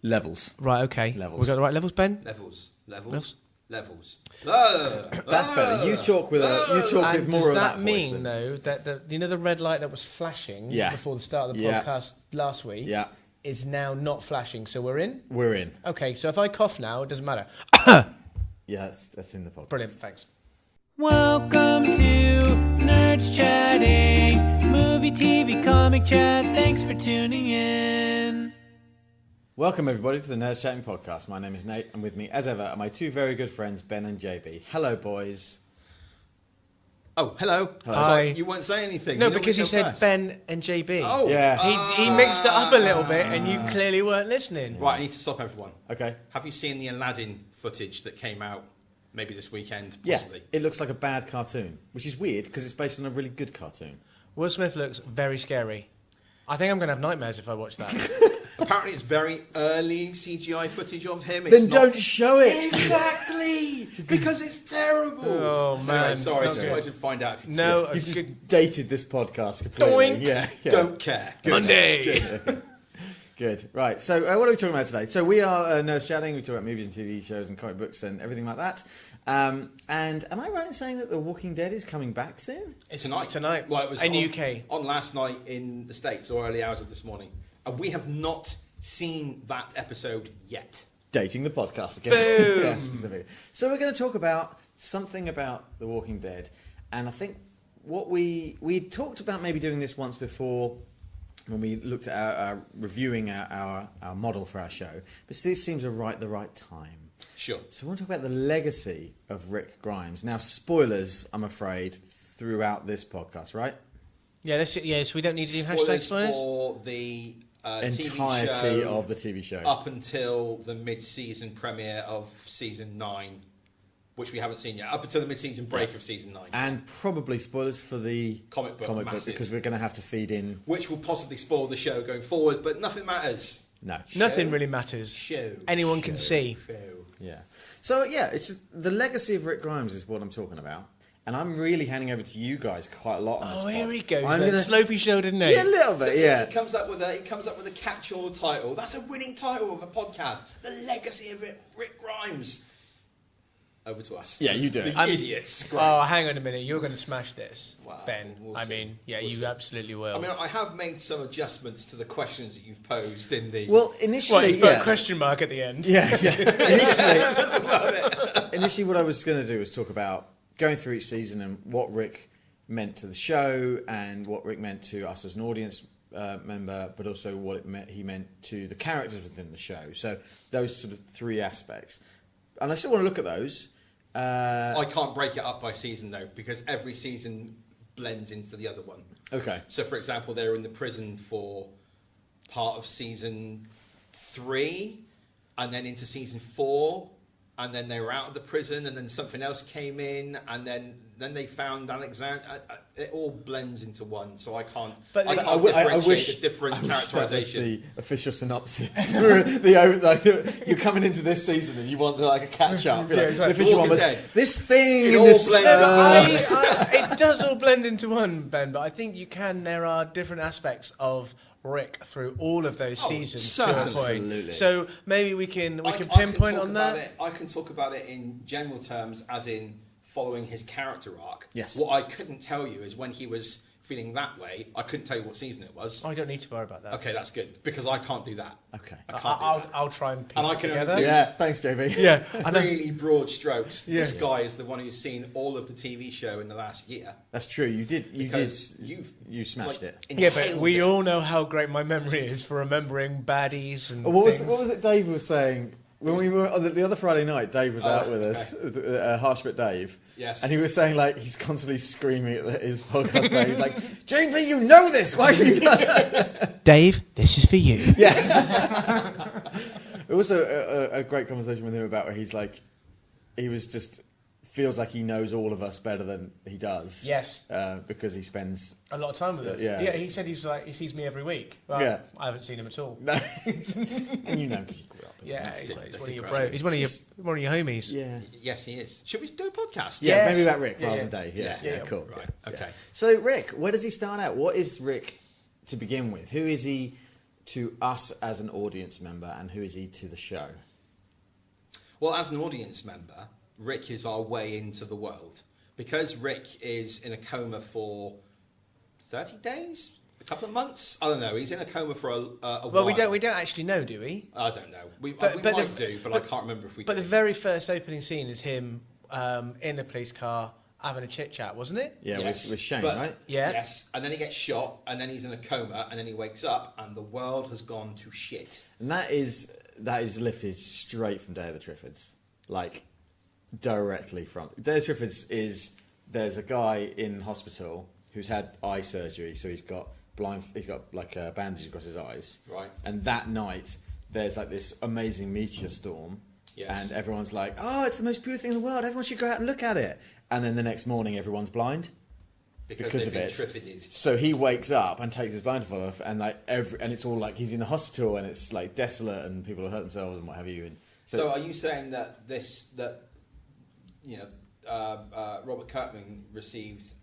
Levels. Right, okay. Levels. We got the right levels, Ben? Levels. That's better. You talk with with more of that voice. Does that mean, though, that the red light that was flashing before the start of the podcast last week is now not flashing, so we're in? We're in. Okay, so if I cough now, it doesn't matter. Yeah, that's in the podcast. Brilliant, thanks. Welcome to Nerdschatting, movie, TV, comic chat. Thanks for tuning in. Welcome everybody to the Nerdschatting podcast. My name is Nate, and with me, as ever, are my two very good friends, Ben and JB. Hello, boys. Oh, hello. Hi. Sorry, you won't say anything. No, because he said Ben and JB. Oh, yeah. He mixed it up a little bit, and you clearly weren't listening. Right, I need to stop everyone. Okay. Have you seen the Aladdin footage that came out maybe this weekend? Yeah, Possibly. it looks like a bad cartoon, which is weird because it's based on a really good cartoon. Will Smith looks very scary. I think I'm going to have nightmares if I watch that. Apparently it's very early CGI footage of him. Then don't show it. Exactly! Because it's terrible! Oh, man. Anyway, sorry, It's just not wanted to find out if you'd No, seen it. You've just dated this podcast completely. Doink. Yeah. Don't care. Good. Monday! Good. Good. Right. So what are we talking about today? So we are Nerdschatting. We talk about movies and TV shows and comic books and everything like that. And am I right in saying that The Walking Dead is coming back soon? It's Tonight. Well, it was in on, UK. On last night in the States, or early hours of this morning. And we have not seen that episode yet. Dating the podcast again. Boom! Yeah, specifically. So we're going to talk about something about The Walking Dead. And I think what we talked about maybe doing this once before when we looked at our reviewing our model for our show. But this seems the right time. Sure. So we want to talk about the legacy of Rick Grimes. Now, spoilers, I'm afraid, throughout this podcast, right? Yeah, so we don't need to do hashtag spoilers? For the entirety TV show of the TV show. up until the mid-season premiere of season 9, which we haven't seen yet. Up until the mid-season break of season 9. And probably spoilers for the comic book because we're going to have to feed in. Which will possibly spoil the show going forward, but nothing matters. No. Nothing really matters. Anyone can see. Yeah. So, yeah, it's the legacy of Rick Grimes is what I'm talking about. And I'm really handing over to you guys quite a lot on this. Oh, here he goes. I'm Slopey shouldered Nate. Yeah, a little bit, So he comes up with a catch-all title. That's a winning title of a podcast. The legacy of Rick Grimes. Over to us. Yeah, you do it. The idiots. Great. Oh, hang on a minute. You're going to smash this, Wow, Ben. we'll I see. mean, yeah, We'll you see. absolutely will. I mean, I have made some adjustments to the questions that you've posed in the... Well, initially, Well, he's put a question mark at the end. Yeah. That's about it. Initially, what I was going to do was talk about going through each season and what Rick meant to the show and what Rick meant to us as an audience member, but also what he meant to the characters within the show. So those sort of three aspects. And I still want to look at those. I can't break it up by season, though, because every season blends into the other one. Okay. So, for example, they were in the prison for part of season 3, and then into season 4, and then they were out of the prison, and then something else came in, and then they found Alexander. It all blends into one, so I can't. But I can't I differentiate wish a different characterization. That was the official synopsis. You're coming into this season and you want a catch up. Yeah, exactly. The official one was Dead. this thing. It in all this, blends It does all blend into one, Ben, but I think there are different aspects of Rick through all of those seasons to a certainly. point. Absolutely. So maybe we can pinpoint talk on about that. it. I can talk about it in general terms, as in following his character arc. Yes. What I couldn't tell you is when he was feeling that way, I couldn't tell you what season it was. I don't need to worry about that. Okay, that's good, because I can't do that. Okay. I can't do that. I'll try and piece And I it can together. only do- Yeah, thanks, JB. Yeah, Really broad strokes. Yeah. This guy is the one who's seen all of the TV show in the last year. That's true. You Because you smashed it. Yeah, but inhaled we it. all know how great my memory is for remembering baddies and What things. was it Dave was saying? When we were on the other Friday night, Dave was out with us, Harshbit Dave. Yes. And he was saying, he's constantly screaming at his podcast player. He's like, JB, you know this. Why are you... Dave, this is for you. Yeah. It was a great conversation with him about where he's like, he was just... feels like he knows all of us better than he does. Yes. Because he spends... A lot of time with us. Yeah. He said he sees me every week. Well, Yeah. I haven't seen him at all. No. And you know because you grew up. Yeah, he's one of your bros. He's one of your homies. Yeah. Yes, he is. Should we do a podcast? Yeah, Yes. maybe about Rick Yeah, rather yeah. than Dave. Yeah, Yeah, cool. Right. Yeah. Okay. So, Rick, where does he start out? What is Rick to begin with? Who is he? to us as an audience member, and who is he to the show? Well, as an audience member, Rick is our way into the world. Because Rick is in a coma for 30 days? A couple of months? I don't know. He's in a coma for a while. Well, we don't actually know, do we? I don't know. We But might the- but I can't remember if we But do. the very first opening scene is him in a police car having a chit-chat, wasn't it? Yeah, Yes, with Shane, but- right? Yeah. Yes, and then he gets shot, and then he's in a coma, and then he wakes up, and the world has gone to shit. And that is lifted straight from Day of the Triffids, like directly from Day of the Triffids. There's a guy in hospital who's had eye surgery, so he's got like a bandage across his eyes. Right. And that night, there's like this amazing meteor storm. Yes. And everyone's like, "Oh, it's the most beautiful thing in the world. Everyone should go out and look at it." And then the next morning, everyone's blind because of they've it. been triffided. So he wakes up and takes his blindfold off, and and it's all like he's in the hospital, and it's like desolate, and people have hurt themselves and what have you. And So are you saying that Robert Kirkman received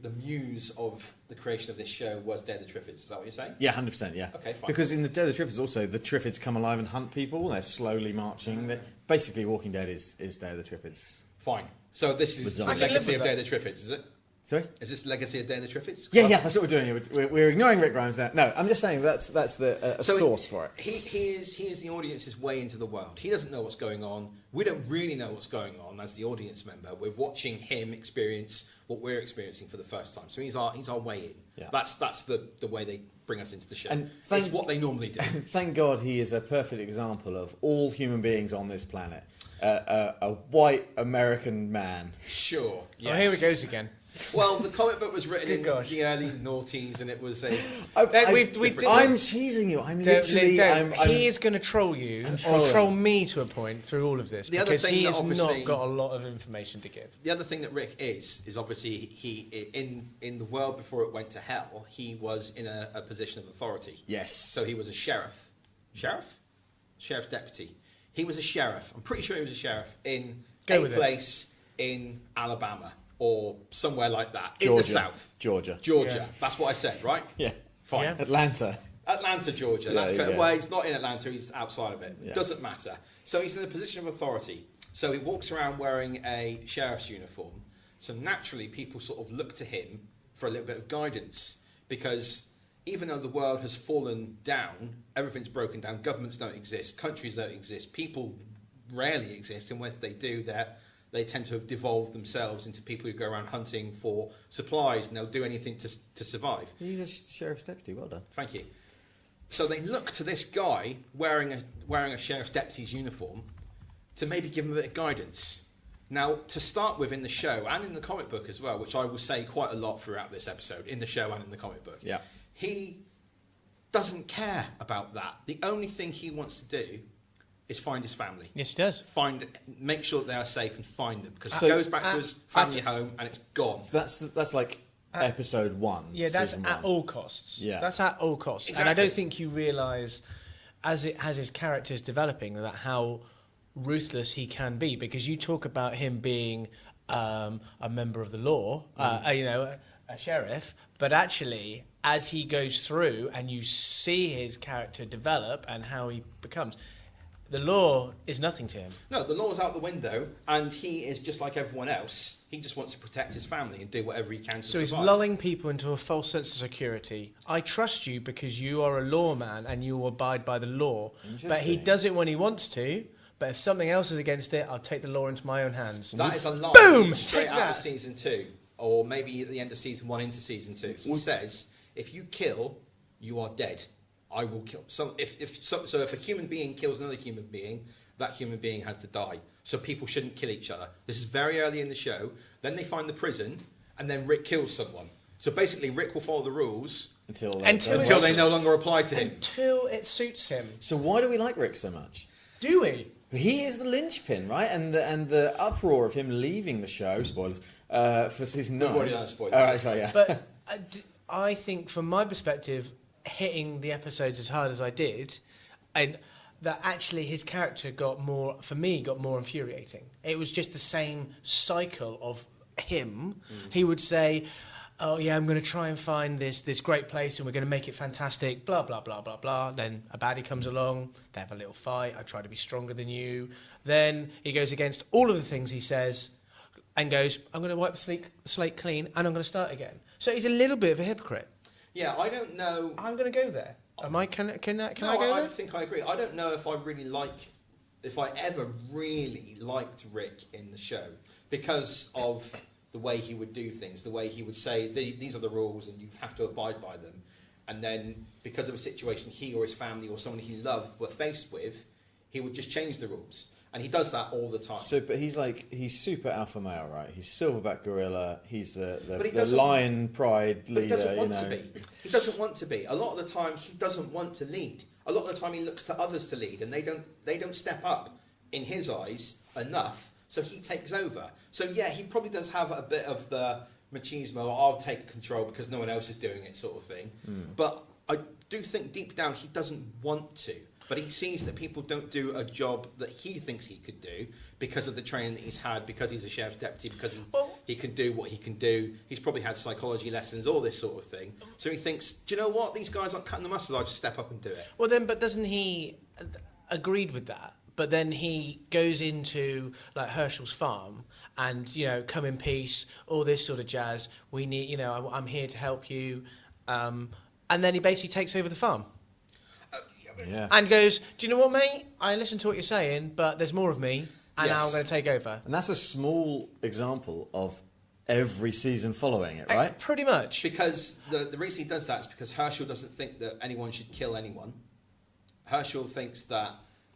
the muse of the creation of this show was Day of the Triffids? Is that what you're saying? Yeah, 100%, yeah. Okay, fine. Because in the Day of the Triffids also, the Triffids come alive and hunt people. They're slowly marching. Basically, Walking Dead is Day of the Triffids. Fine. So this is With the zombies. legacy of Day of the Triffids, is it? Sorry? Is this legacy of Day of the Triffids? Yeah, that's what we're doing here. We're ignoring Rick Grimes now. No, I'm just saying that's the source for it. He is the audience's way into the world. He doesn't know what's going on. We don't really know what's going on as the audience member. We're watching him experience what we're experiencing for the first time. So he's our way in. Yeah. That's the way they bring us into the show. And it's what they normally do. Thank God he is a perfect example of all human beings on this planet. A white American man. Sure. Yes. Oh, here it goes again. Well, the comic book was written in gosh. the early noughties, and it was a. I'm teasing you. I'm literally. He is going to troll you, or troll me to a point through all of this, because he has not got a lot of information to give. The other thing that Rick is obviously he in the world before it went to hell, he was in a position of authority. Yes. So he was a sheriff deputy. He was a sheriff. I'm pretty sure he was a sheriff in a place in Alabama or somewhere like that. Georgia. In the South. Georgia. Yeah. That's what I said, right? Yeah. Fine. Yeah. Atlanta, Georgia. Yeah, That's yeah. Well, he's not in Atlanta. He's outside of it. Yeah. Doesn't matter. So he's in a position of authority. So he walks around wearing a sheriff's uniform. So naturally, people sort of look to him for a little bit of guidance, because even though the world has fallen down, everything's broken down. Governments don't exist. Countries don't exist. People rarely exist, and when they do, they tend to have devolved themselves into people who go around hunting for supplies, and they'll do anything to survive. He's a sheriff's deputy. Well done. Thank you. So they look to this guy wearing a sheriff's deputy's uniform to maybe give them a bit of guidance. Now, to start with in the show and in the comic book as well, which I will say quite a lot throughout this episode, in the show and in the comic book, Yeah. he doesn't care about that. The only thing he wants to do is find his family. Yes, he does. Make sure that they are safe and find them, because So- he goes back to his family home and it's gone. That's like episode 1. Yeah, that's season at 1. all costs. Yeah. That's at all costs. Exactly. And I don't think you realise, as his character's developing, that how ruthless he can be, because you talk about him being a member of the law, a sheriff, but actually, as he goes through and you see his character develop and how he becomes, the law is nothing to him. No, the law's out the window, and he is just like everyone else. He just wants to protect his family and do whatever he can to So survive. he's lulling people into a false sense of security. I trust you because you are a lawman and you will abide by the law. But he does it when he wants to. But if something else is against it, I'll take the law into my own hands. That is a line Boom! straight Take out of that. season 2, or maybe at the end of season 1 into season 2. He says, "If you kill, you are dead. I will kill." So if a human being kills another human being, that human being has to die. So people shouldn't kill each other. This is very early in the show. Then they find the prison, and then Rick kills someone. So basically, Rick will follow the rules Until they no longer apply to him. Until it suits him. So why do we like Rick so much? Do we? He is the linchpin, right? And the uproar of him leaving the show, spoilers, for season 9. We've already done spoilers. Oh, right, sorry, yeah. But I think, from my perspective, hitting the episodes as hard as I did, and that actually his character got more infuriating. It was just the same cycle of him. He would say, oh yeah, I'm going to try and find this great place and we're going to make it fantastic, blah, blah, blah, blah, blah. Then a baddie comes along, they have a little fight, I try to be stronger than you. Then he goes against all of the things he says and goes, I'm going to wipe the slate clean and I'm going to start again. So he's a little bit of a hypocrite. Yeah, I don't know. I'm going to go there. Can I go I there? think I agree. I don't know if I ever really liked Rick in the show because of the way he would do things, the way he would say, these are the rules and you have to abide by them. And then because of a situation he or his family or someone he loved were faced with, he would just change the rules. And he does that all the time. So, but he's super alpha male, right? He's silverback gorilla. He's the lion pride leader. But he doesn't want to be. He doesn't want to be. A lot of the time, he doesn't want to lead. A lot of the time, he looks to others to lead, and they don't step up in his eyes enough. So he takes over. So yeah, he probably does have a bit of the machismo. I'll take control because no one else is doing it, sort of thing. But I do think deep down he doesn't want to. But he sees that people don't do a job that he thinks he could do because of the training that he's had, because he's a sheriff's deputy, because he can do what he can do. He's probably had psychology lessons, all this sort of thing. So he thinks, do you know what? These guys aren't cutting the mustard. I'll just step up and do it. Well, then, but doesn't he agreed with that? But then he goes into like Herschel's farm and, come in peace, all this sort of jazz. We need, I'm here to help you. And then he basically takes over the farm. Yeah. And goes, do you know what, mate? I listen to what you're saying, but there's more of me, and now I'm going to take over. And that's a small example of every season following it, right? Pretty much. Because the reason he does that is because Herschel doesn't think that anyone should kill anyone. Herschel thinks that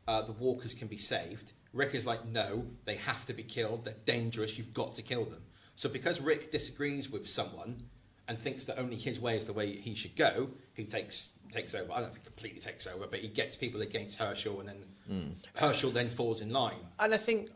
the walkers can be saved. Rick is like, no, they have to be killed. They're dangerous. You've got to kill them. So because Rick disagrees with someone and thinks that only his way is the way he should go, he takes over. I don't know if he completely takes over, but he gets people against Herschel, and then Herschel then falls in line. And I think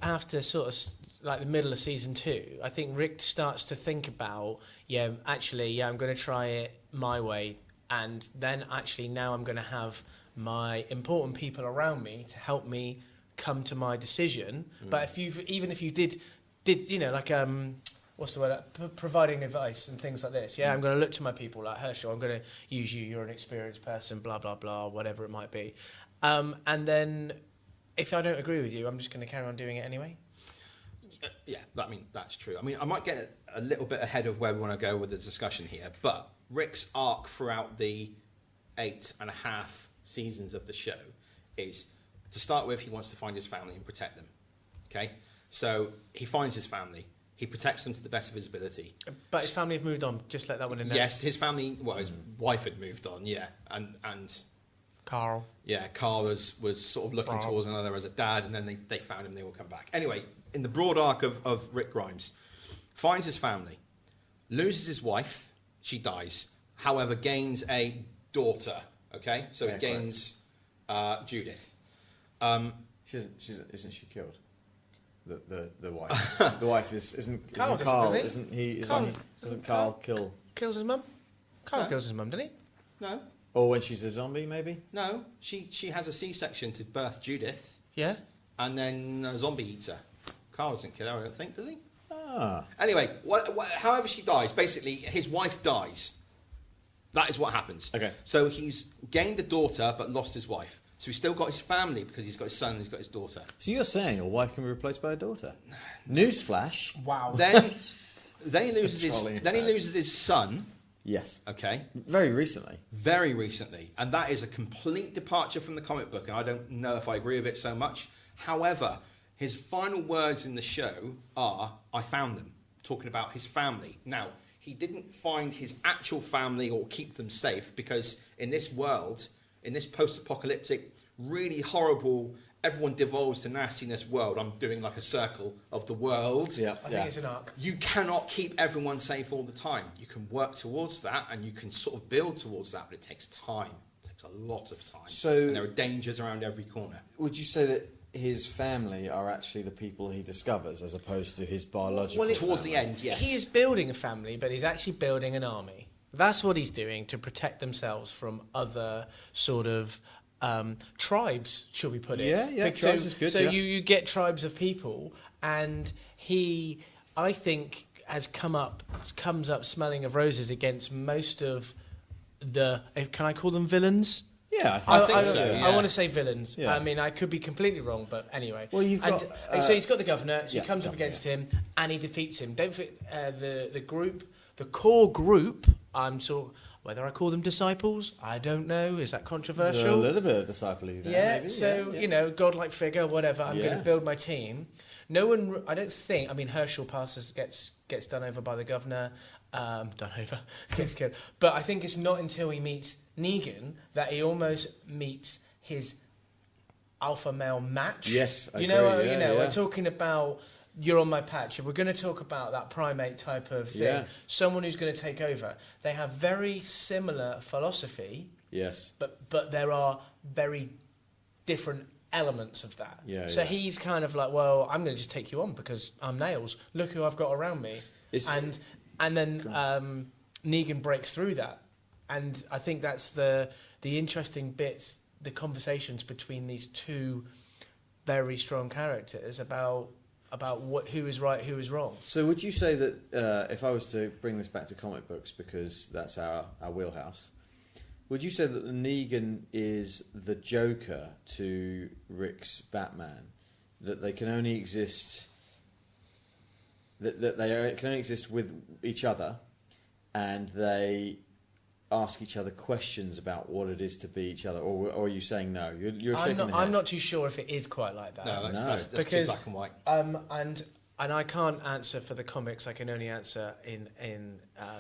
after sort of like the middle of season 2, I think Rick starts to think about, I'm going to try it my way, and then actually now I'm going to have my important people around me to help me come to my decision. But if you did what's the word? Providing advice and things like this. Yeah, I'm going to look to my people like Herschel. I'm going to use you. You're an experienced person. Blah blah blah. Whatever it might be. And then, if I don't agree with you, I'm just going to carry on doing it anyway. Yeah, that's true. I might get a little bit ahead of where we want to go with the discussion here, but Rick's arc throughout the 8.5 seasons of the show is, to start with, he wants to find his family and protect them. Okay, so he finds his family. He protects them to the best of his ability. But his family have moved on. Just let that one in there. Yes, his family. Well, his wife had moved on. Yeah, and Carl. Yeah, Carl was sort of looking towards another as a dad, and then they found him. They all come back. Anyway, in the broad arc of Rick Grimes, finds his family, loses his wife. She dies. However, gains a daughter. Okay, so he gains Judith. Isn't she killed? The wife. The wife isn't Carl. Doesn't Carl kill? Kills his mum. Carl kills his mum, doesn't he? No. Or when she's a zombie, maybe? No. She has a C-section to birth Judith. Yeah. And then a zombie eats her. Carl doesn't kill her, I don't think, does he? Ah. Anyway, however she dies, basically his wife dies. That is what happens. Okay. So he's gained a daughter but lost his wife. So he's still got his family because he's got his son and he's got his daughter. So you're saying your wife can be replaced by a daughter? Newsflash. Wow. Then he loses his son. Yes. Okay. Very recently. Very recently. And that is a complete departure from the comic book, and I don't know if I agree with it so much. However, his final words in the show are, I found them, talking about his family. Now, he didn't find his actual family or keep them safe, because in this world, in this post-apocalyptic, really horrible, everyone devolves to nastiness world, I'm doing like a circle of the world. Yeah, I think it's an arc. You cannot keep everyone safe all the time. You can work towards that and you can sort of build towards that, but it takes time. It takes a lot of time. And there are dangers around every corner. Would you say that his family are actually the people he discovers as opposed to his biological family? Towards the end, yes. He is building a family, but he's actually building an army. That's what he's doing to protect themselves from other sort of tribes, shall we put it? Yeah, tribes is good. So you get tribes of people, and I think comes up smelling of roses against most of the. Can I call them villains? Yeah, I think so. Yeah. I want to say villains. Yeah. I mean, I could be completely wrong, but anyway. Well, you've got, so he's got the governor. So yeah, he comes up governor, against him, and he defeats him. Don't forget the core group. Whether I call them disciples, I don't know. Is that controversial? A little bit of disciple-y there. Yeah. Maybe. So godlike figure, whatever. I'm going to build my team. No one. I don't think. I mean, Herschel gets done over by the governor. Gets killed. But I think it's not until he meets Negan that he almost meets his alpha male match. Yes, I you know, agree. we're talking about you're on my patch. If we're going to talk about that primate type of thing, someone who's going to take over. They have very similar philosophy. Yes. But there are very different elements of that. Yeah. So he's kind of like, well, I'm going to just take you on because I'm Nails. Look who I've got around me. And then Negan breaks through that. And I think that's the interesting bits, the conversations between these two very strong characters about who is right, who is wrong. So would you say that if I was to bring this back to comic books, because that's our wheelhouse, would you say that the Negan is the Joker to Rick's Batman? That they can only exist... That they can only exist with each other, and they ask each other questions about what it is to be each other, or are you saying no? You're shaking your head. I'm not too sure if it is quite like that. No, that's because, too black and white. And I can't answer for the comics. I can only answer in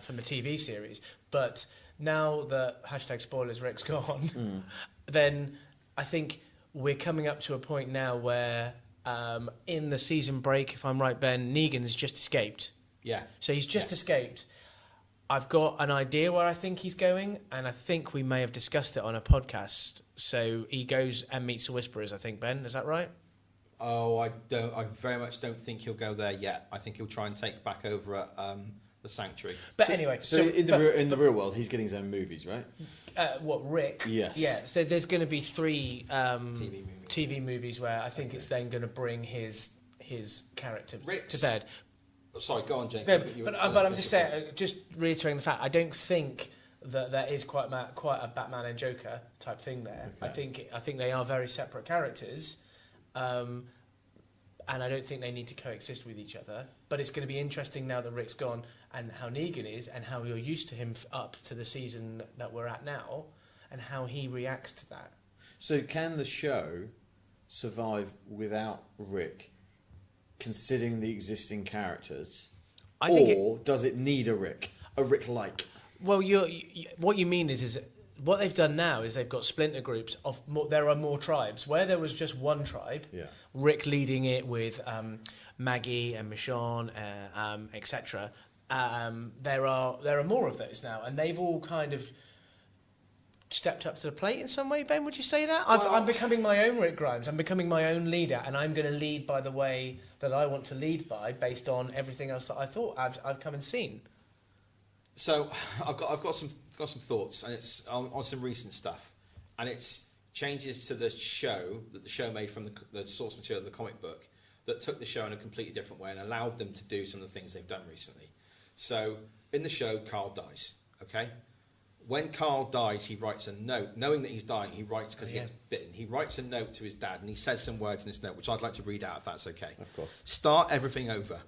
from the TV series. But now that #spoilers Rick's gone, then I think we're coming up to a point now where. In the season break, if I'm right, Ben, Negan has just escaped. Yeah. So he's just escaped. I've got an idea where I think he's going, and I think we may have discussed it on a podcast. So he goes and meets the Whisperers, I think, Ben. Is that right? Oh, I very much don't think he'll go there yet. I think he'll try and take back over at the Sanctuary. But anyway... So in the real world, he's getting his own movies, right? Rick? Yes. Yeah, so there's going to be 3 TV movies where I think it's then going to bring his character to bed. Sorry, go on, Jake. But I'm just saying, just reiterating the fact, I don't think that there is quite a Batman and Joker type thing there. Okay. I think they are very separate characters, and I don't think they need to coexist with each other. But it's going to be interesting now that Rick's gone and how Negan is and how you're used to him up to the season that we're at now and how he reacts to that. So can the show survive without Rick, considering the existing characters? Does it need a Rick-like? Well, what you mean is what they've done now is they've got splinter groups of there are more tribes. Where there was just one tribe, Rick leading it with Maggie and Michonne, etc. There are more of those now, and they've all kind of stepped up to the plate in some way. Ben, would you say that? I'm becoming my own Rick Grimes. I'm becoming my own leader, and I'm going to lead by the way that I want to lead by, based on everything else that I thought I've come and seen. So I've got some thoughts, and it's on some recent stuff, and it's changes to the show that the show made from the source material of the comic book that took the show in a completely different way and allowed them to do some of the things they've done recently. So in the show, Carl dies. Okay, when Carl dies, he writes a note, knowing that he's dying. He writes because he gets bitten. He writes a note to his dad, and he says some words in this note, which I'd like to read out if that's okay. Of course. Start everything over.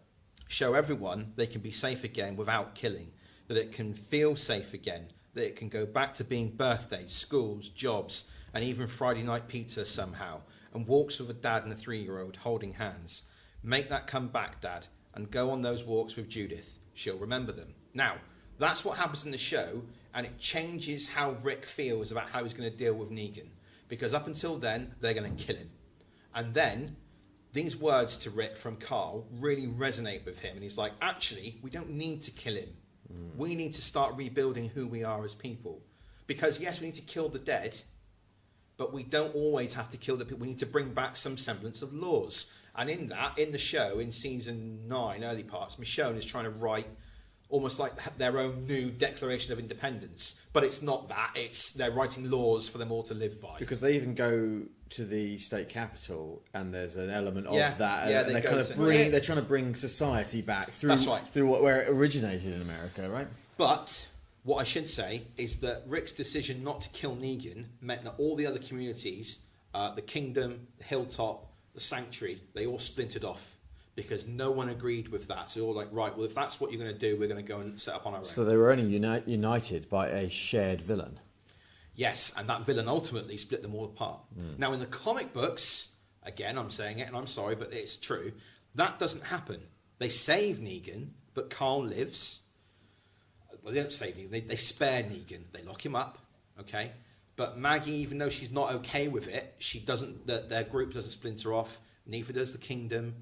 Show everyone they can be safe again without killing. That it can feel safe again, that it can go back to being birthdays, schools, jobs, and even Friday night pizza somehow, and walks with a dad and a 3-year-old holding hands. Make that come back, Dad, and go on those walks with Judith. She'll remember them. Now, that's what happens in the show, and it changes how Rick feels about how he's going to deal with Negan, because up until then, they're going to kill him. And then, these words to Rick from Carl really resonate with him, and he's like, actually, we don't need to kill him. We need to start rebuilding who we are as people. Because, yes, we need to kill the dead, but we don't always have to kill the people. We need to bring back some semblance of laws. And in the show, in season 9, early parts, Michonne is trying to write almost like their own new Declaration of Independence. But it's not that. It's they're writing laws for them all to live by. Because they even go to the state capital, and there's an element of Yeah, that. yeah, And they they go kind of to- bring. They're trying to bring society back through. That's right. Through where it originated in America, right? But what I should say is that Rick's decision not to kill Negan meant that all the other communities, the Kingdom, the Hilltop, the Sanctuary, they all splintered off because no one agreed with that. So they're all like, right, well, if that's what you're going to do, we're going to go and set up on our own. So they were only united by a shared villain. Yes, and that villain ultimately split them all apart. Now, in the comic books, again, I'm saying it, and I'm sorry, but it's true, that doesn't happen. They save Negan, but Carl lives. Well, they don't save Negan, they spare Negan. They lock him up, okay? But Maggie, even though she's not okay with it, she doesn't. Their group doesn't splinter off. Neither does the Kingdom.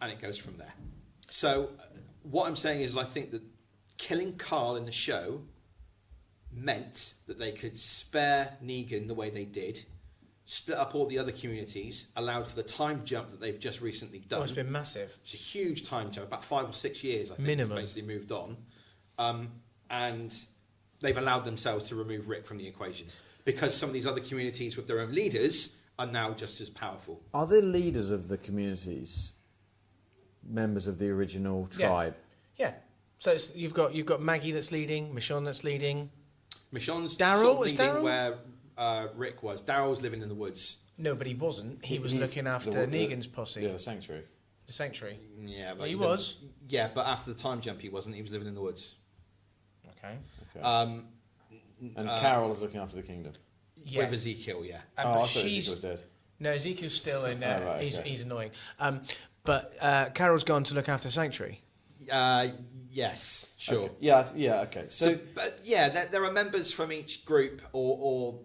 And it goes from there. So what I'm saying is I think that killing Carl in the show meant that they could spare Negan the way they did, split up all the other communities, allowed for the time jump that they've just recently done. Oh, it's been massive. It's a huge time jump, about 5 or 6 years, I think, Minimum. it's basically moved on. And they've allowed themselves to remove Rick from the equation because some of these other communities with their own leaders are now just as powerful. Are the leaders of the communities members of the original tribe? Yeah. So you've got Maggie that's leading, Michonne that's leading. Michonne's Daryl? sort of Is leading Daryl? where Rick was. Daryl was living in the woods. No, but he wasn't. He was looking after Negan's posse. Yeah, the Sanctuary. The Sanctuary. Yeah, Well, he lived- was. Yeah, but after the time jump, he wasn't. He was living in the woods. Okay. Okay. Um, and Carol is looking after the kingdom. Yeah. With Ezekiel, yeah. And, I but thought she's Ezekiel was dead. no, Ezekiel's still in there. Oh, right, he's okay. he's annoying. But Carol's gone to look after Sanctuary. Yes, sure. Okay. Yeah, okay. So, But yeah, there are members from each group or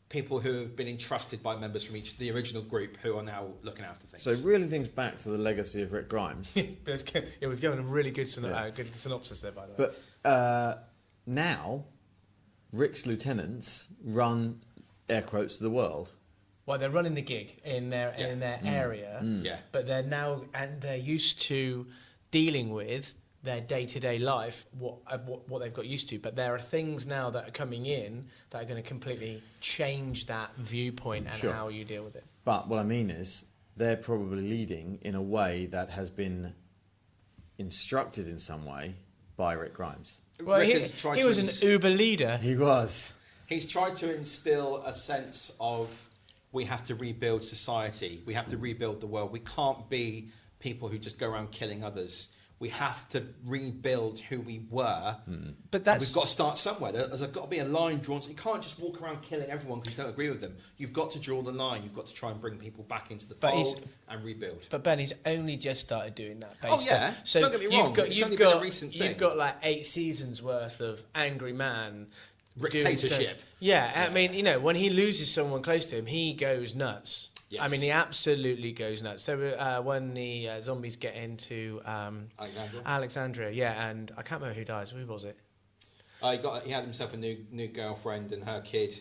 people who have been entrusted by members from the original group who are now looking after things. so reeling things back to the legacy of Rick Grimes. Yeah, we've given a really good, Yeah. good synopsis there, by the way. But now, Rick's lieutenants run, air quotes, the world. Well, they're running the gig in their area, Yeah. but they're now and they're used to dealing with their day-to-day life, what they've got used to. But there are things now that are coming in that are going to completely change that viewpoint and Sure. how you deal with it. But what I mean is, they're probably leading in a way that has been instructed in some way by Rick Grimes. Well, Rick has tried he to was an Uber leader. He was. He's tried to instill a sense of we have to rebuild society. We have to rebuild the world. We can't be people who just go around killing others. We have to rebuild who we were. But And that's we've got to start somewhere. There's got to be a line drawn. So you can't just walk around killing everyone because you don't agree with them. You've got to draw the line. You've got to try and bring people back into the But he's- fold and rebuild. But Ben, he's only just started doing that. Oh, yeah. So Don't get me wrong, it's only been a recent thing. You've got like 8 seasons worth of angry man. doing Dictatorship. stuff. Yeah, I mean, when he loses someone close to him, he goes nuts. Yes. I mean, he absolutely goes nuts. So when the zombies get into Alexandria, yeah, and I can't remember who dies. Who was it? He had himself a new girlfriend and her kid.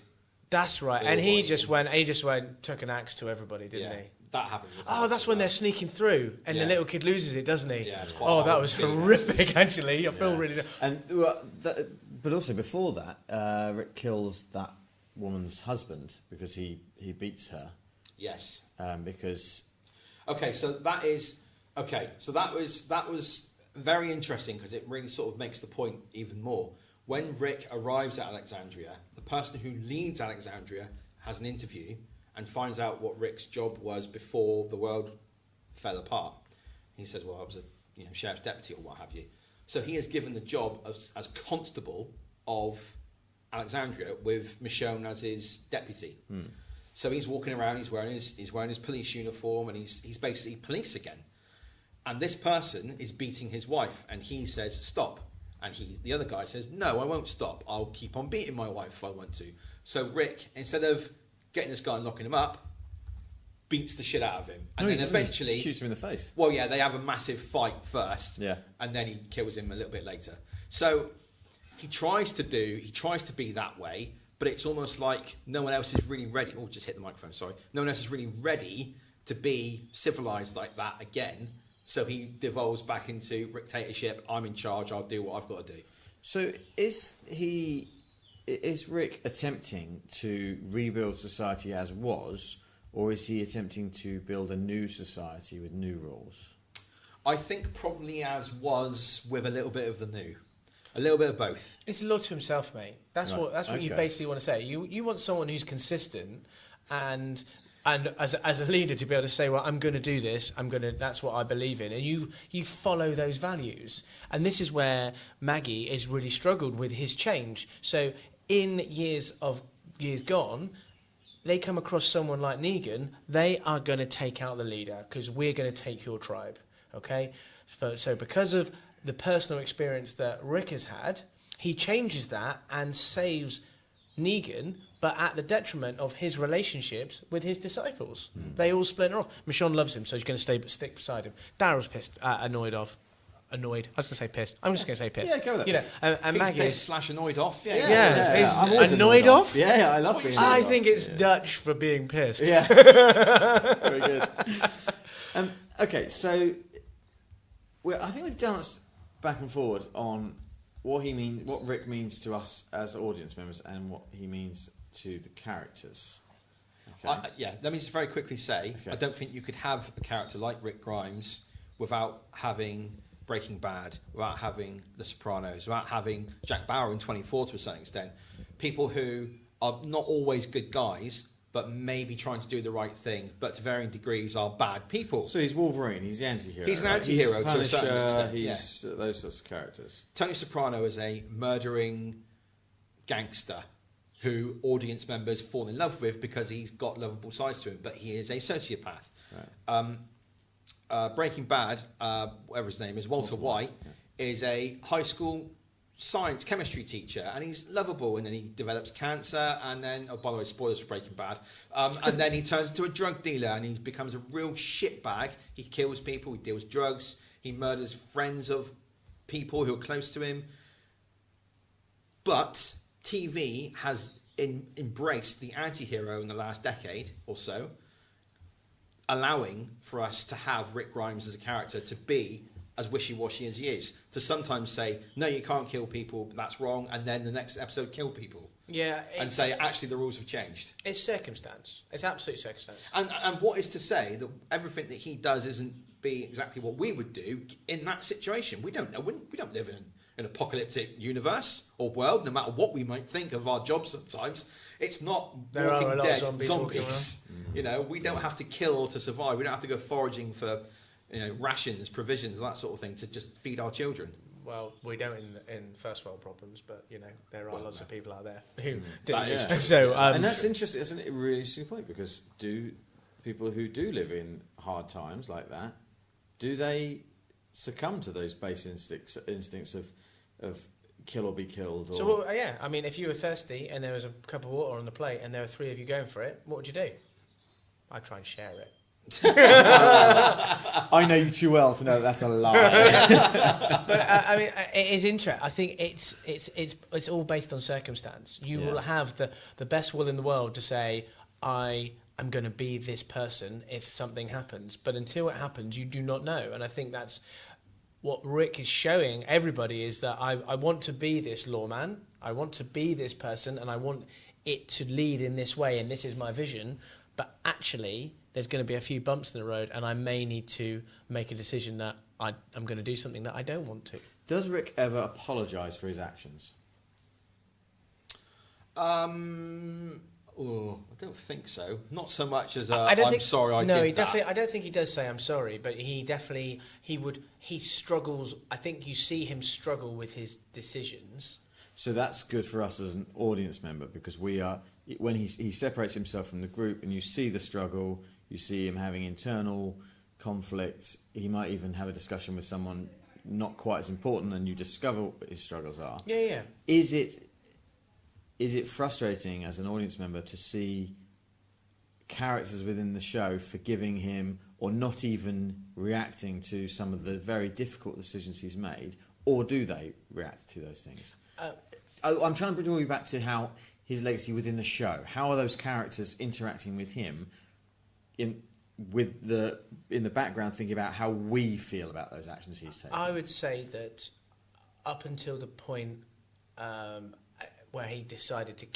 That's right. They And all he wanted just went, took an axe to everybody, didn't he? That happened. with Oh, her that's as when well. they're sneaking through, and Yeah. the little kid loses it, doesn't he? Yeah, it's quite oh, a that hard was scene. horrific. Actually, I feel Yeah. really. And but also before that, Rick kills that woman's husband because he beats her Yes. because Okay, so that was very interesting because it really sort of makes the point even more. When Rick arrives at Alexandria, the person who leads Alexandria has an interview and finds out what Rick's job was before the world fell apart. He says, "Well, I was a sheriff's deputy or what have you." So he is given the job as constable of Alexandria with Michonne as his deputy. So he's walking around. He's wearing his police uniform, and he's basically police again. And this person is beating his wife, and he says, "Stop." And the other guy says, "No, I won't stop. I'll keep on beating my wife if I want to." So Rick, instead of getting this guy and locking him up, beats the shit out of him, and No, he then doesn't. eventually He shoots him in the face. Well, yeah, they have a massive fight first, Yeah. and then he kills him a little bit later. So he tries to be that way, but it's almost like no one else is really ready. Oh, just hit the microphone. Sorry, no one else is really ready to be civilized like that again. So he devolves back into dictatorship. I'm in charge. I'll do what I've got to do. So is Rick attempting to rebuild society as was, or is he attempting to build a new society with new rules? I think probably as was, with a little bit of the new. A little bit of both. It's a law to himself, mate. That's Right. what you basically want to say. You want someone who's consistent and as a leader to be able to say, well, I'm going to do this. That's what I believe in, and you follow those values. And this is where Maggie has really struggled with his change. So in years gone, they come across someone like Negan, they are going to take out the leader because we're going to take your tribe. Okay, so because of the personal experience that Rick has had, he changes that and saves Negan, but at the detriment of his relationships with his disciples. They all splinter off. Michonne loves him, so she's going to stick beside him. Daryl's pissed, annoyed. I was going to say pissed. I'm just going to say pissed. Yeah, go with that. You know, and He's Maggie pissed / annoyed off. Yeah. I'm always Annoyed off? Yeah, I love being annoyed I off. think it's Dutch for being pissed. Yeah. Very good. Okay, so I think we've danced back and forward on what Rick means to us as audience members, and what he means to the characters. Okay. Let me just very quickly say, Okay. I don't think you could have a character like Rick Grimes without having Breaking Bad, without having The Sopranos, without having Jack Bauer in 24 to a certain extent. People who are not always good guys, but maybe trying to do the right thing, but to varying degrees are bad people. So he's Wolverine. He's the anti-hero. He's an right? anti-hero He's to a certain Punisher, extent, He's those sorts of characters. Tony Soprano is a murdering gangster who audience members fall in love with because he's got lovable sides to him, but he is a sociopath. Right. Breaking Bad, whatever his name is, Walter White, is a high school science chemistry teacher, and he's lovable, and then he develops cancer, and then, by the way, spoilers for Breaking Bad, and then he turns into a drug dealer, and he becomes a real shitbag. He kills people, he deals drugs, he murders friends of people who are close to him. But TV has embraced the anti-hero in the last decade or so, allowing for us to have Rick Grimes as a character to be as wishy-washy as he is, to sometimes say, no, you can't kill people, that's wrong, and then the next episode kill people. Yeah, And say, actually, the rules have changed. It's circumstance. It's absolute circumstance. And what is to say that everything that he does isn't be exactly what we would do in that situation? We don't know. We don't live in an apocalyptic universe or world, no matter what we might think of our jobs sometimes. It's not There are a Walking lot of Dead zombies walking around. You know, we don't have to kill to survive. We don't have to go foraging for rations, provisions, that sort of thing to just feed our children. Well, we don't in first world problems, but there are lots of people out there who That do. is true. So, And that's interesting, isn't it? A really interesting point, because do people who do live in hard times like that, do they succumb to those base instincts of kill or be killed? Or... So I mean, if you were thirsty and there was a cup of water on the plate and there were three of you going for it, what would you do? I'd try and share it. I know you too well to know that's a lie. But I mean, it is interesting. I think it's all based on circumstance. You will have the best will in the world to say, I'm going to be this person if something happens. But until it happens, you do not know. And I think that's what Rick is showing everybody, is that I want to be this lawman. I want to be this person, and I want it to lead in this way, and this is my vision. But actually, there's going to be a few bumps in the road, and I may need to make a decision that I'm going to do something that I don't want to. Does Rick ever apologise for his actions? I don't think so. Not so much as I don't I'm think, sorry I no, did he that. definitely. I don't think he does say I'm sorry, but he struggles. I think you see him struggle with his decisions. So that's good for us as an audience member, because when he separates himself from the group, and you see the struggle, you see him having internal conflict. He might even have a discussion with someone not quite as important, and you discover what his struggles are. Yeah. Is it frustrating as an audience member to see characters within the show forgiving him, or not even reacting to some of the very difficult decisions he's made, or do they react to those things? I'm trying to bring you back to how his legacy within the show. How are those characters interacting with him in the background thinking about how we feel about those actions he's taken? I would say that up until the point where he decided to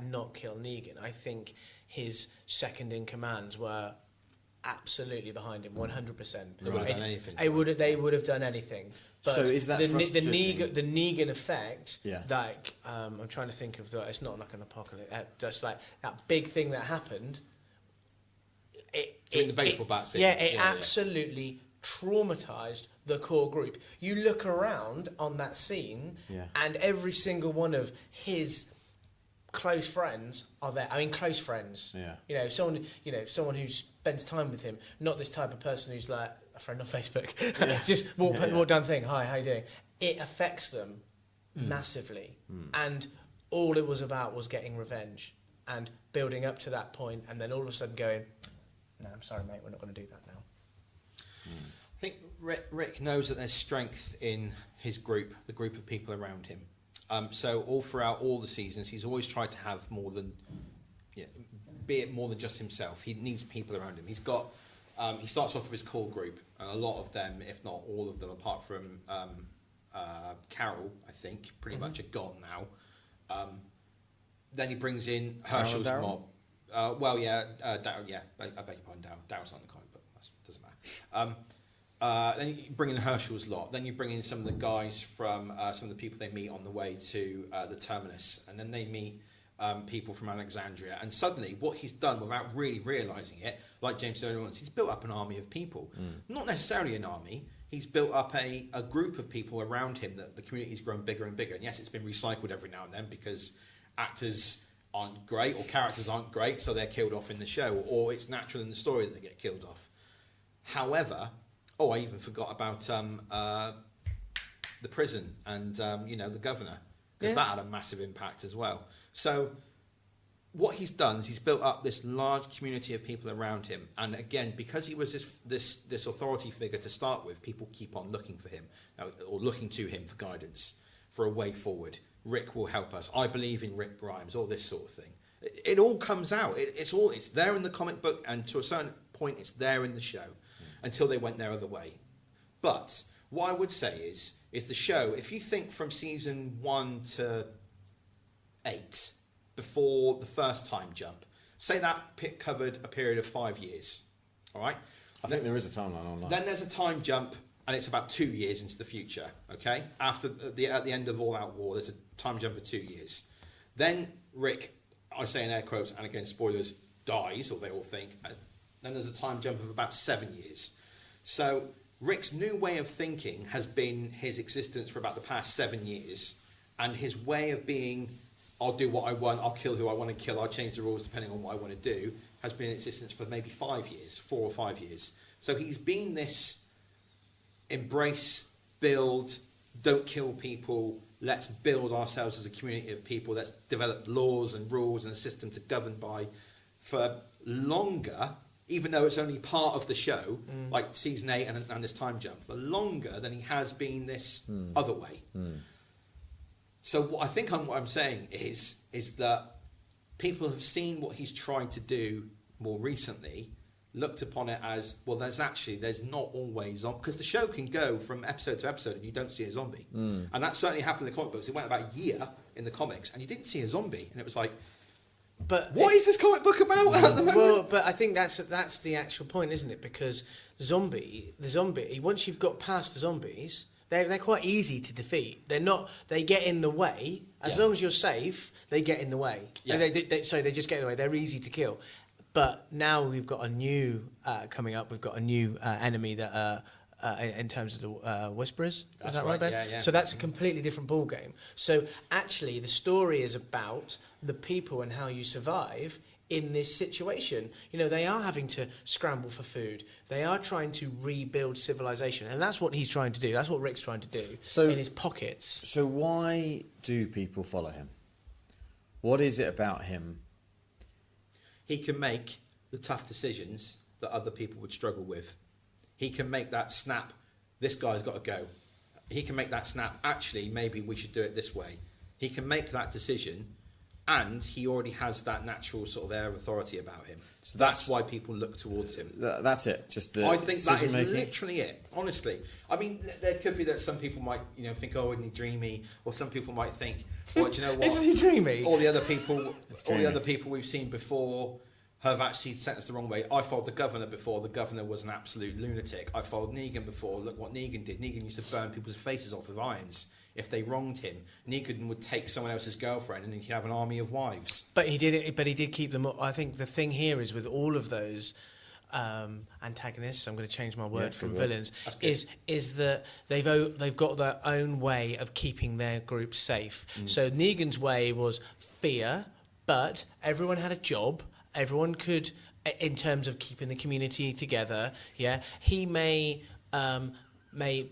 not kill Negan, I think his second in commands were absolutely behind him, 100%. They would have done anything. They would have done anything. But so is that the frustrating? the Negan effect? Yeah. Like I'm trying to think of it's not like an apocalypse. Just like that big thing that happened. During the baseball bat scene. Yeah, it absolutely traumatized the core group. You look around on that scene, and every single one of his close friends are there. I mean, close friends. Yeah. Someone who spends time with him, not this type of person who's like a friend on Facebook, just walk down the thing. Hi, how you doing? It affects them massively, and all it was about was getting revenge and building up to that point, and then all of a sudden going, "No, I'm sorry, mate, we're not going to do that now." I think Rick knows that there's strength in his group, the group of people around him. So all throughout all the seasons, he's always tried to have more than, be it more than just himself. He needs people around him. He's got. He starts off with his core group, and a lot of them, if not all of them, apart from Carol, I think, pretty much are gone now. Then he brings in Herschel's mob. Darryl, yeah. I beg your pardon, Darryl's not in the comic book. That doesn't matter. Then you bring in Herschel's lot. Then you bring in some of the guys from some of the people they meet on the way to the terminus. And then they meet people from Alexandria. And suddenly, what he's done without really realising it, like James said earlier, he's built up an army of people. Not necessarily an army. He's built up a group of people around him that the community's grown bigger and bigger. And yes, it's been recycled every now and then because actors aren't great or characters aren't great, so they're killed off in the show, or it's natural in the story that they get killed off. However, I even forgot about the prison and the governor, because that had a massive impact as well. So what he's done is he's built up this large community of people around him, and again, because he was this authority figure to start with, people keep on looking for him or looking to him for guidance, for a way forward. Rick will help us. I believe in Rick Grimes, all this sort of thing. It all comes out. It's there in the comic book, and to a certain point, it's there in the show, until they went their other way. But what I would say is the show, if you think from season 1 to 8, before the first time jump, say that covered a period of 5 years, all right? I think there is a timeline online. Then there's a time jump, and it's about 2 years into the future, okay? At the end of All Out War, there's a time jump of 2 years. Then Rick, I say in air quotes, and again, spoilers, dies, or they all think. Then there's a time jump of about 7 years. So Rick's new way of thinking has been his existence for about the past 7 years, and his way of being, I'll do what I want, I'll kill who I want to kill, I'll change the rules depending on what I want to do, has been in existence for maybe 5 years, 4 or 5 years. So he's been this embrace, build, don't kill people, let's build ourselves as a community of people, let's develop laws and rules and a system to govern by for longer, even though it's only part of the show, like season 8 and this time jump, for longer than he has been this other way. So what I'm saying is that people have seen what he's trying to do more recently, looked upon it as, well, there's not always on, because the show can go from episode to episode and you don't see a zombie. And that certainly happened in the comic books. It went about a year in the comics and you didn't see a zombie, and it was like, but what is this comic book about at the moment? Well, but I think that's the actual point, isn't it? Because the zombie, once you've got past the zombies, they're quite easy to defeat. They get in the way. As long as you're safe, they get in the way. Yeah. They just get in the way. They're easy to kill. But now we've got a new coming up. We've got a new enemy that in terms of the Whisperers. That's is that right, Ben? yeah. So that's a completely different ball game. So actually, the story is about the people and how you survive in this situation. They are having to scramble for food. They are trying to rebuild civilization, and that's what he's trying to do. That's what Rick's trying to do in his pockets. So why do people follow him? What is it about him? He can make the tough decisions that other people would struggle with. He can make that snap, this guy's got to go. He can make that snap, actually, maybe we should do it this way. He can make that decision and he already has that natural sort of air of authority about him. So that's why people look towards him. That's it. Just the I think that is decision-making. literally it. Honestly, I mean, there could be that some people might, think, "Oh, isn't he dreamy?" Or some people might think, "Well, do you know what? Isn't he dreamy?" All the other people we've seen before have actually sent us the wrong way. I followed the governor before. The governor was an absolute lunatic. I followed Negan before. Look what Negan did. Negan used to burn people's faces off with irons if they wronged him. Negan would take someone else's girlfriend and he'd have an army of wives. But he did it. But he did keep them. I think the thing here is with all of those antagonists. I'm going to change my word from villains. Is that they've got their own way of keeping their group safe. So Negan's way was fear, but everyone had a job. Everyone could, in terms of keeping the community together. Yeah, he may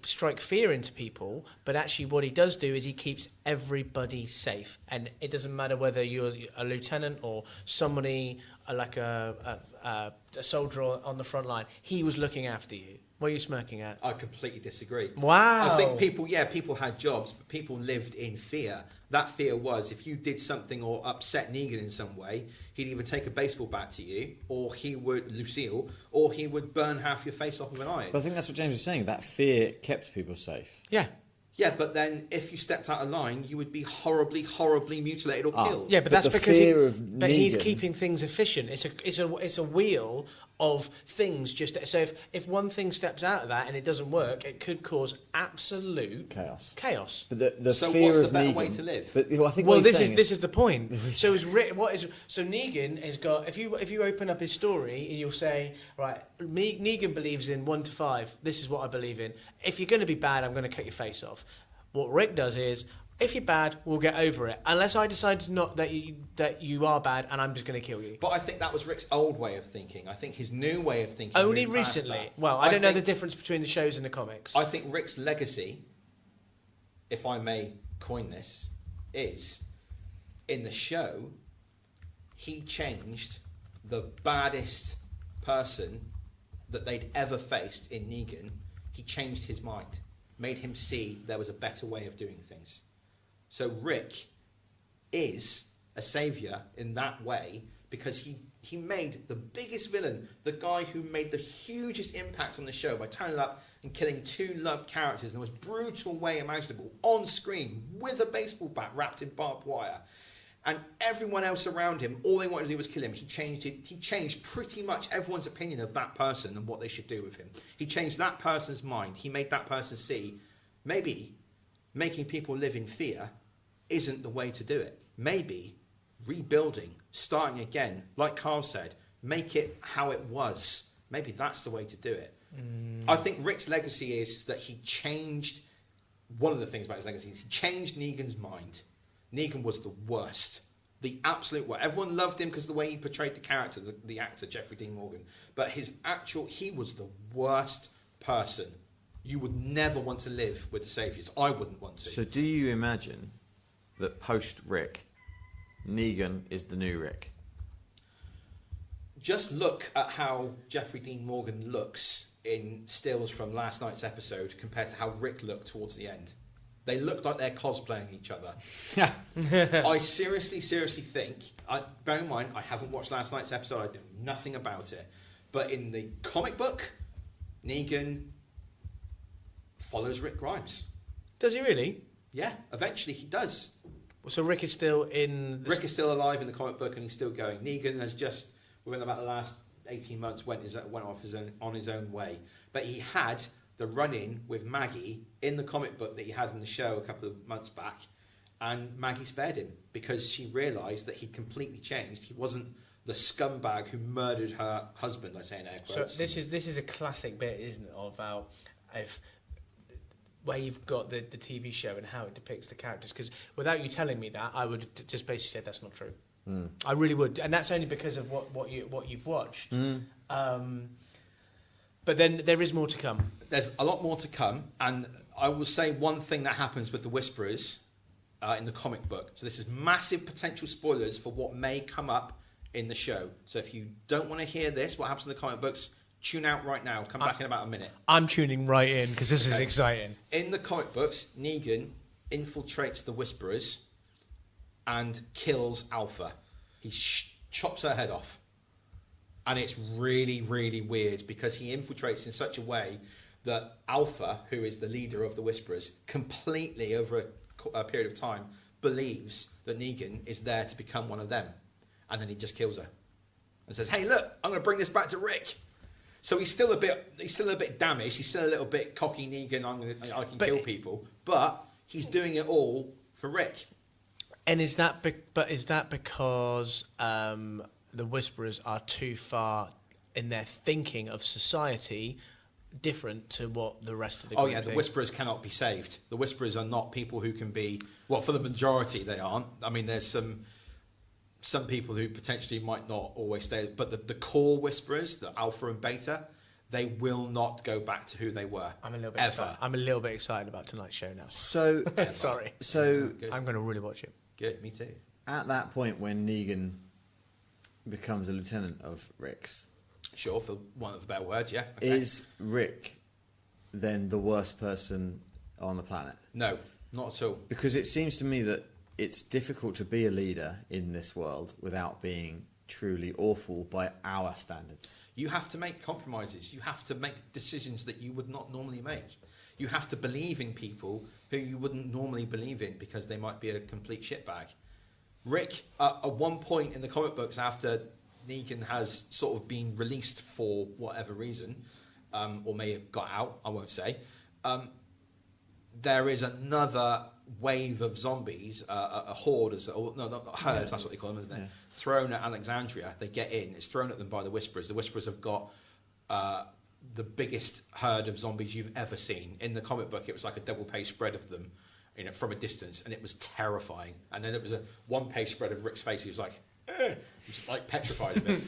strike fear into people, but actually what he does do is he keeps everybody safe. And it doesn't matter whether you're a lieutenant or somebody like a soldier on the front line. He was looking after you. What are you smirking at? I completely disagree. Wow. I think people had jobs, but people lived in fear. That fear was if you did something or upset Negan in some way, he'd either take a baseball bat to you, or he would burn half your face off with an iron. But I think that's what James was saying. That fear kept people safe. Yeah. Yeah, but then if you stepped out of line, you would be horribly, horribly mutilated or killed. Yeah, but that's the because fear of he's Negan- keeping things efficient. It's a wheel of things. So if one thing steps out of that and it doesn't work, it could cause absolute chaos. But the So fear what's the of better Negan, way to live? But I think Well, what he's this saying is the point. So Negan has got. If you open up his story and you'll say, right, Negan believes in 1 to 5. This is what I believe in. If you're going to be bad, I'm going to cut your face off. What Rick does is, if you're bad, we'll get over it. Unless I decide not that you are bad, and I'm just going to kill you. But I think that was Rick's old way of thinking. I think his new way of thinking Only moved past recently. that. Well, I don't know the difference between the shows and the comics. I think Rick's legacy, if I may coin this, is in the show, he changed the baddest person that they'd ever faced in Negan. He changed his mind, made him see there was a better way of doing things. So Rick is a saviour in that way because he made the biggest villain, the guy who made the hugest impact on the show by turning up and killing 2 loved characters in the most brutal way imaginable on screen with a baseball bat wrapped in barbed wire. And everyone else around him, all they wanted to do was kill him. He changed pretty much everyone's opinion of that person and what they should do with him. He changed that person's mind. He made that person see maybe making people live in fear isn't the way to do it. Maybe rebuilding, starting again, like Carl said, make it how it was. Maybe that's the way to do it. I think Rick's legacy is that he changed, one of the things about his legacy is he changed Negan's mind. Negan was the worst. The absolute worst. Everyone loved him because of the way he portrayed the character, the actor, Jeffrey Dean Morgan. But he was the worst person. You would never want to live with the Saviors. I wouldn't want to. So do you imagine that post-Rick, Negan is the new Rick? Just look at how Jeffrey Dean Morgan looks in stills from last night's episode compared to how Rick looked towards the end. They look like they're cosplaying each other. I seriously think, bear in mind, I haven't watched last night's episode, I know nothing about it, but in the comic book, Negan follows Rick Grimes. Does he really? Yeah, eventually he does. So Rick is still in... Rick is still alive in the comic book and he's still going. Negan has just, within about the last 18 months, went off on his own way. But he had the run-in with Maggie in the comic book that he had in the show a couple of months back, and Maggie spared him because she realised that he'd completely changed. He wasn't the scumbag who murdered her husband, I say in air quotes. So this is a classic bit, isn't it, of how... where you've got the TV show and how it depicts the characters. Because without you telling me that, I would just basically say that's not true. I really would, and that's only because of what you've watched. But then there is more to come. There's a lot more to come, and I will say one thing that happens with the Whisperers in the comic book. So this is massive potential spoilers for what may come up in the show. So if you don't want to hear this, what happens in the comic books, tune out right now. Come back in about a minute. I'm tuning right in because this is exciting. In the comic books, Negan infiltrates the Whisperers and kills Alpha. He chops her head off. And it's really, really weird because he infiltrates in such a way that Alpha, who is the leader of the Whisperers, completely over a period of time believes that Negan is there to become one of them. And then he just kills her and says, "Hey, look, I'm going to bring this back to Rick." So he's still a bit damaged. He's still a little bit cocky Negan. I can kill people, but he's doing it all for Rick. And is that because the Whisperers are too far in their thinking of society, different to what the rest of the group the think? Whisperers cannot be saved. The Whisperers are not people who can be... Well, for the majority, they aren't. I mean, there's some people who potentially might not always stay, but the core Whisperers, the Alpha and Beta, they will not go back to who they were. I'm a little bit excited about tonight's show now. So, sorry. So I'm going to really watch it. Good, me too. At that point when Negan becomes a lieutenant of Rick's, Sure, for one of the better words, yeah. Okay. Is Rick then the worst person on the planet? No, not at all. Because it seems to me that it's difficult to be a leader in this world without being truly awful by our standards. You have to make compromises. You have to make decisions that you would not normally make. You have to believe in people who you wouldn't normally believe in because they might be a complete shitbag. Rick, at one point in the comic books, after Negan has sort of been released for whatever reason, or may have got out, I won't say, there is another wave of zombies, a horde, not herds, that's what they call them, isn't it? Yeah. Thrown at Alexandria. They get in. It's thrown at them by the Whisperers. The Whisperers have got the biggest herd of zombies you've ever seen. In the comic book, it was like a double-page spread of them, from a distance, and it was terrifying. And then it was a one-page spread of Rick's face. He was like, he was like petrified of it.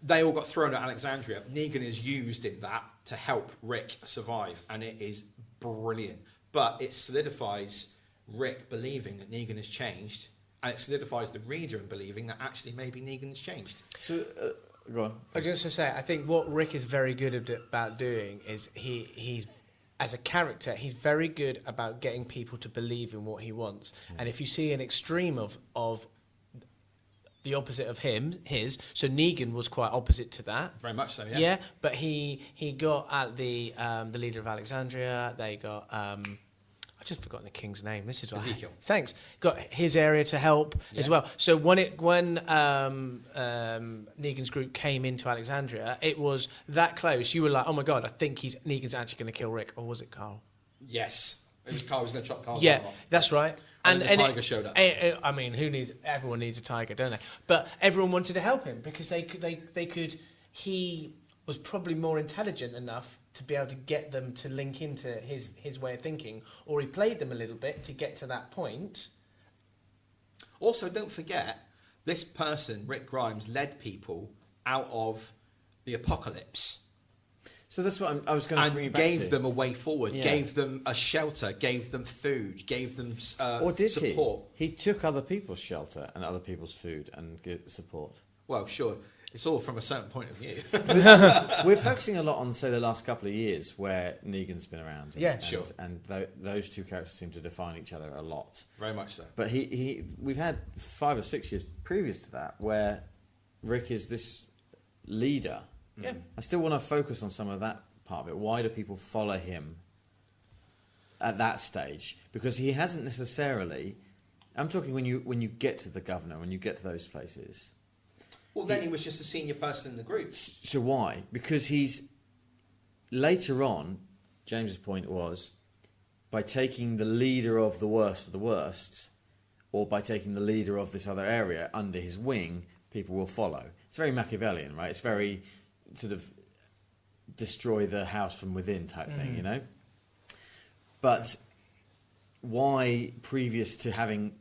They all got thrown at Alexandria. Negan is used in that to help Rick survive, and it is brilliant. But it solidifies Rick believing that Negan has changed, and it solidifies the reader in believing that actually maybe Negan has changed. So, go on. I was just to say, I think what Rick is very good about doing is he's as a character, he's very good about getting people to believe in what he wants. Mm. And if you see an extreme of the opposite of his, so Negan was quite opposite to that. Very much so, yeah. Yeah, but he got at the leader of Alexandria. They got I've just forgotten the king's name. This is what Ezekiel. Thanks. Got his area to help as well. So when Negan's group came into Alexandria, it was that close. You were like, oh my god, I think Negan's actually going to kill Rick, or was it Carl? Yes, it was Carl. He was going to chop Carl's arm off. That's right. And the tiger showed up. I mean, everyone needs a tiger, don't they? But everyone wanted to help him because they could. He was probably more intelligent enough to be able to get them to link into his way of thinking, or he played them a little bit to get to that point. Also, don't forget, this person, Rick Grimes, led people out of the apocalypse. So that's what I was going to bring you back to. And gave them a way forward, gave them a shelter, gave them food, gave them or did support. He took other people's shelter and other people's food and support. Well, sure. It's all from a certain point of view. We're focusing a lot on, say, the last couple of years where Negan's been around. Sure. And those two characters seem to define each other a lot. Very much so. But we've had 5 or 6 years previous to that where Rick is this leader. Yeah. I still want to focus on some of that part of it. Why do people follow him at that stage? Because he hasn't necessarily... I'm talking when you get to the governor, when you get to those places... Well, then he was just a senior person in the group. So why? Because he's... Later on, James's point was, by taking the leader of the worst, or by taking the leader of this other area under his wing, people will follow. It's very Machiavellian, right? It's very sort of destroy the house from within type thing, you know? But why, previous to having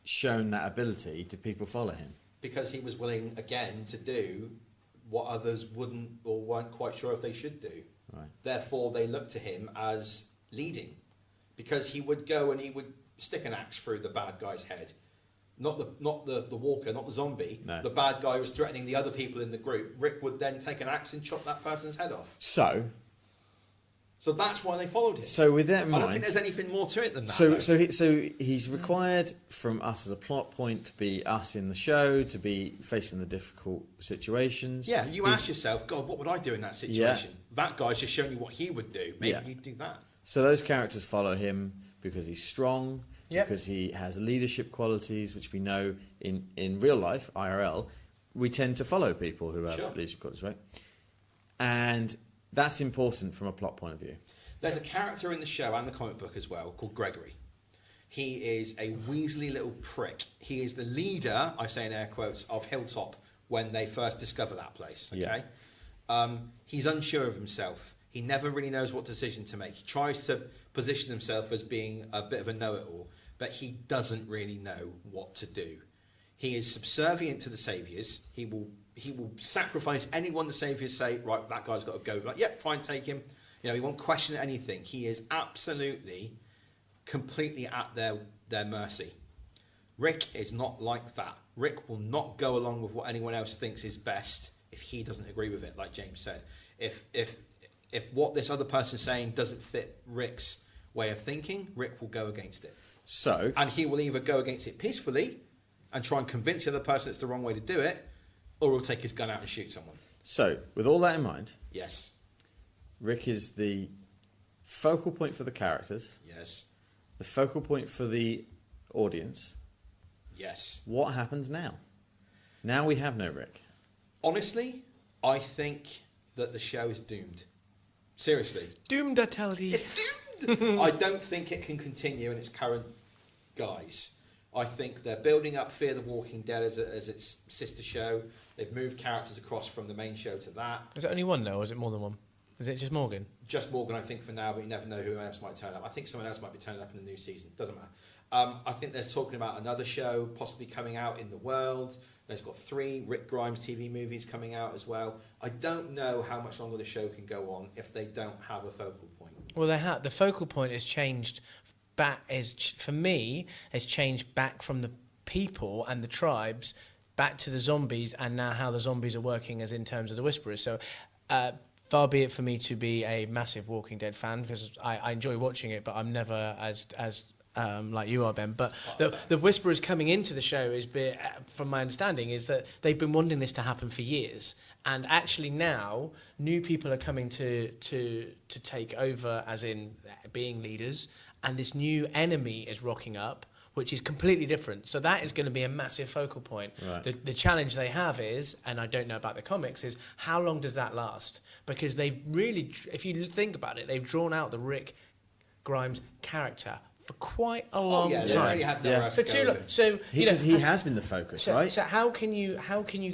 shown that ability, do people follow him? Because he was willing, again, to do what others wouldn't or weren't quite sure if they should do. Right. Therefore, they looked to him as leading. Because he would go and he would stick an axe through the bad guy's head. Not the walker, not the zombie. No. The bad guy was threatening the other people in the group. Rick would then take an axe and chop that person's head off. So So that's why they followed him. So with that in I mind, don't think there's anything more to it than that. So he's required from us as a plot point to be us in the show, to be facing the difficult situations. Yeah, you ask yourself, God, what would I do in that situation? Yeah. That guy's just showing you what he would do. Maybe you'd do that. So those characters follow him because he's strong, Yep. because he has leadership qualities, which we know in real life, IRL, we tend to follow people who have leadership qualities, right? And that's important from a plot point of view. There's a character in the show and the comic book as well called Gregory. He is a Weasley little prick. He is the leader, I say in air quotes, of Hilltop when they first discover that place. Okay, he's unsure of himself. He never really knows what decision to make. He tries to position himself as being a bit of a know-it-all, but he doesn't really know what to do. He is subservient to the Saviors. He will sacrifice anyone the Saviors say, right, that guy's got to go. Like, yep, fine, take him. You know, he won't question anything. He is absolutely, completely at their mercy. Rick is not like that. Rick will not go along with what anyone else thinks is best if he doesn't agree with it, like James said. If what this other person's saying doesn't fit Rick's way of thinking, Rick will go against it. And he will either go against it peacefully and try and convince the other person it's the wrong way to do it, or he'll take his gun out and shoot someone. So, with all that in mind, yes, Rick is the focal point for the characters. Yes. The focal point for the audience. Yes. What happens now? Now we have no Rick. Honestly, I think that the show is doomed. Seriously. Doomed, I tell thee. It's doomed! I don't think it can continue in its current guise. I think they're building up Fear the Walking Dead as its sister show. They've moved characters across from the main show to that. Is it only one now, or is it more than one? Is it just Morgan? Just Morgan, I think, for now, but you never know who else might turn up. I think someone else might be turning up in the new season. Doesn't matter. I think they're talking about another show possibly coming out in the world. There's got 3 Rick Grimes TV movies coming out as well. I don't know how much longer the show can go on if they don't have a focal point. Well, the focal point has changed back. For me, has changed back from the people and the tribes back to the zombies, and now how the zombies are working as in terms of the Whisperers. So, far be it for me to be a massive Walking Dead fan, because I enjoy watching it, but I'm never as like you are, Ben. But the Whisperers coming into the show from my understanding, is that they've been wanting this to happen for years, and actually now new people are coming to take over, as in being leaders, and this new enemy is rocking up, which is completely different. So that is going to be a massive focal point. Right. The challenge they have is, and I don't know about the comics, is how long does that last? Because they've really, if you think about it, they've drawn out the Rick Grimes character for quite a long time. They already had their for too long. So he has been the focus, right? So how can you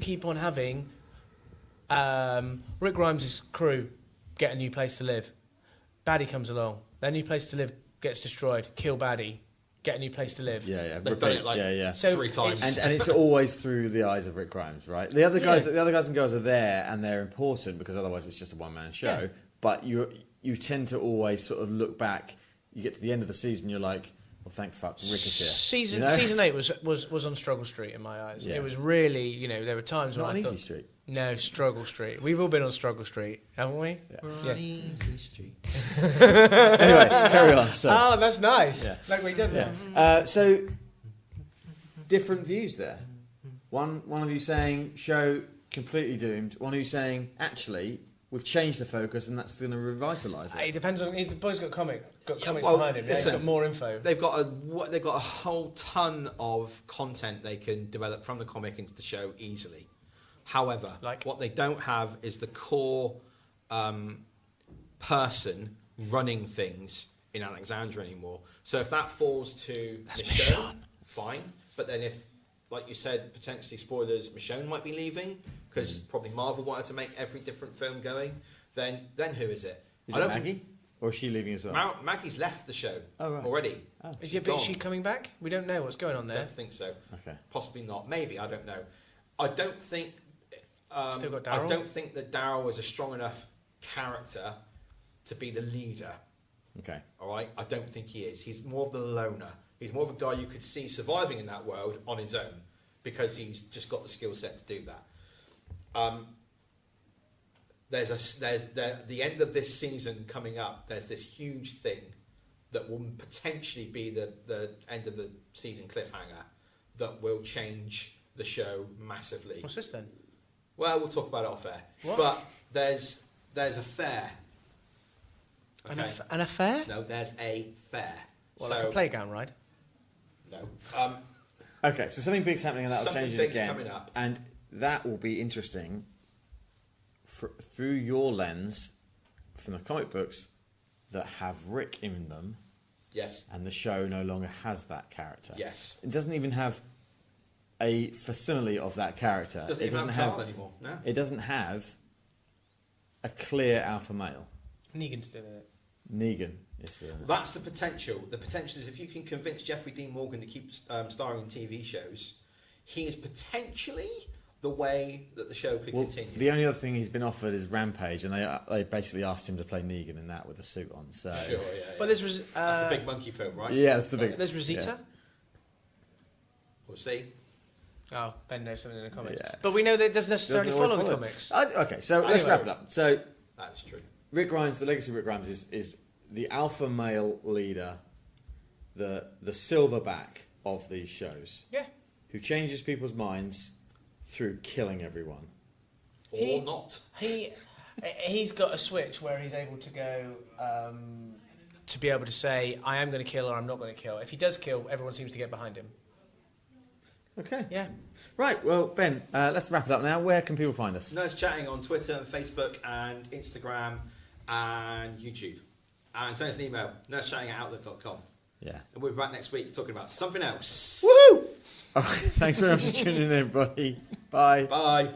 keep on having Rick Grimes' crew get a new place to live? Baddie comes along, their new place to live gets destroyed. Kill Baddie. Get a new place to live. Yeah. They've done it like 3 times. And it's always through the eyes of Rick Grimes, right? The other guys and girls are there, and they're important because otherwise it's just a one-man show. Yeah. But you tend to always sort of look back. You get to the end of the season, you're like, well, thank fuck, Rick is here. Season 8 was on Struggle Street in my eyes. Yeah. It was really, there were times when I thought... Easy Street. No, Struggle Street. We've all been on Struggle Street, haven't we? Yeah. Easy Street. Anyway, carry on. So. Oh, that's nice. Yeah. Like we did that. So, different views there. One of you saying, show completely doomed. One of you saying, actually, we've changed the focus and that's going to revitalise it. It depends on... The boy's got comics behind him. They've got more info. They've got a whole ton of content they can develop from the comic into the show easily. However, what they don't have is the core person running things in Alexandria anymore. So if that falls to Michonne, fine. But then if, like you said, potentially spoilers, Michonne might be leaving because probably Marvel wanted to make every different film going, then who is it? Is it Maggie? Or is she leaving as well? Maggie's left the show already. Oh. Is she coming back? We don't know what's going on there. I don't think so. Okay. Possibly not. Maybe. I don't know. I don't think... Still got Daryl? I don't think that Daryl is a strong enough character to be the leader. Okay. All right? I don't think he is. He's more of the loner. He's more of a guy you could see surviving in that world on his own because he's just got the skill set to do that. there's the end of this season coming up. There's this huge thing that will potentially be the end of the season cliffhanger that will change the show massively. What's this then? Well, we'll talk about it off air. What? But there's a fair. Okay? An affair? No, there's a fair. Well, like a playground ride? No. Okay, so something big's happening, and that'll Something change it big's again. coming up. And that will be interesting through your lens from the comic books that have Rick in them. Yes. And the show no longer has that character. Yes. It doesn't even have a facsimile of that character. Doesn't even have Carl anymore. No. It doesn't have a clear alpha male. Negan's doing it. Negan is the That's the potential. The potential is if you can convince Jeffrey Dean Morgan to keep starring in TV shows, he is potentially the way that the show could continue. The only other thing he's been offered is Rampage, and they basically asked him to play Negan in that with a suit on. So Sure, yeah. But that's the big monkey film, right? yeah, that's the big. There's Rosita. Yeah. We'll see. Oh, Ben knows something in the comics. Yeah. But we know that it doesn't necessarily Doesn't always follow the follow. comics. Okay, so let's Anyway. wrap it up. So That's true. Rick Grimes, the legacy of Rick Grimes is the alpha male leader, the silverback of these shows, Yeah. who changes people's minds through killing everyone. Or not. He's got a switch where he's able to go to be able to say, I am going to kill or I'm not going to kill. If he does kill, everyone seems to get behind him. Okay. Yeah. Right, well, Ben, let's wrap it up now. Where can people find us? Nerdschatting on Twitter and Facebook and Instagram and YouTube. And send us an email, nerdschatting@outlook.com. Yeah. And we'll be back next week talking about something else. Woo! All right, thanks very much for tuning in, everybody. Bye. Bye.